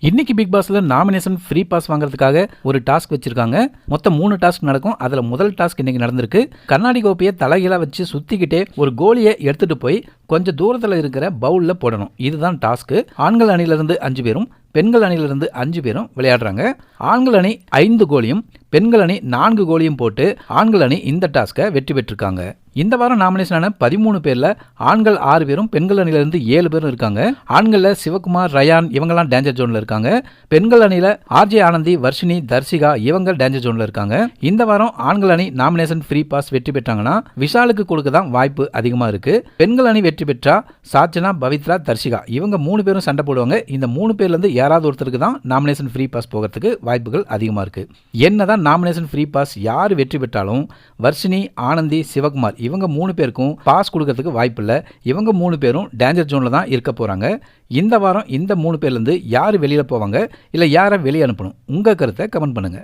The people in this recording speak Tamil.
இன்னைக்கு பிக் பாஸ்ல நாமினேஷன் ஃப்ரீ பாஸ் வாங்குறதுக்காக ஒரு டாஸ்க் வச்சிருக்காங்க. மொத்தம் 3 டாஸ்க் நடக்கும். அதுல முதல் டாஸ்க் இன்னைக்கு நடந்திருக்கு. கண்ணாடி கோப்பையை தலைகீழா வச்சு சுத்திக்கிட்டே ஒரு கோலியை எடுத்துட்டு போய் கொஞ்சம் தூரத்தில் இருக்கிற பவுல்ல போடணும். இதுதான் டாஸ்க். ஆண்கள் அணியிலிருந்து 5 பேரும் பெண்கள் அணியிலிருந்து 5 பேரும் விளையாடுறாங்க. ஆண்கள் அணி 5 கோலியும் பெண்கள் அணி 4 கோலியும் போட்டு ஆண்கள் அணி இந்த டாஸ்கை வெற்றி பெற்றிருக்காங்க. இந்த வாரம் நாமினேஷனான 13 பேர்ல ஆண்கள் 6 பேரும் பெண்கள் அணியிலிருந்து 7 பேரும் இருக்காங்க. ஆண்கள்ல சிவகுமார், ரயான் இவங்கெல்லாம் டேஞ்சர் ஜோன்ல இருக்காங்க. பெண்கள் அணியில ஆர்ஜே ஆனந்தி, வர்ஷினி, தர்சிகா இவங்க டேஞ்சர் ஜோன்ல இருக்காங்க. இந்த வாரம் ஆண்கள் அணி நாமினேஷன் ஃப்ரீ பாஸ் வெற்றி பெற்றாங்கன்னா விஷாலுக்கு கொடுக்க தான் வாய்ப்பு அதிகமா இருக்கு. பெண்கள் அணி வெற்றி பெற்றா சாச்சனா, பவித்ரா, தர்சிகா இவங்க 3 பேரும் சண்டை போடுவாங்க. இந்த 3 பேர்ல இருந்து யாராவது ஒருத்தருக்கு தான் நாமினேஷன் ஃப்ரீ பாஸ் போகிறதுக்கு வாய்ப்புகள் அதிகமா இருக்கு. என்னதான் நாமினேஷன் ஃப்ரீ பாஸ் யார் வெற்றி பெற்றாலும் வர்ஷினி, ஆனந்தி, சிவகுமார் இவங்க 3 பேருக்கும் பாஸ் கொடுக்கறதுக்கு வாய்ப்பு இல்லை. இவங்க 3 பேரும் டேஞ்சர் ஜோன்ல தான் இருக்க போறாங்க. இந்த வாரம் இந்த 3 பேர்ல இருந்து யார் வெளியில போவாங்க, இல்லை யாரை வெளியே அனுப்பணும், உங்க கருத்தை கமெண்ட் பண்ணுங்க.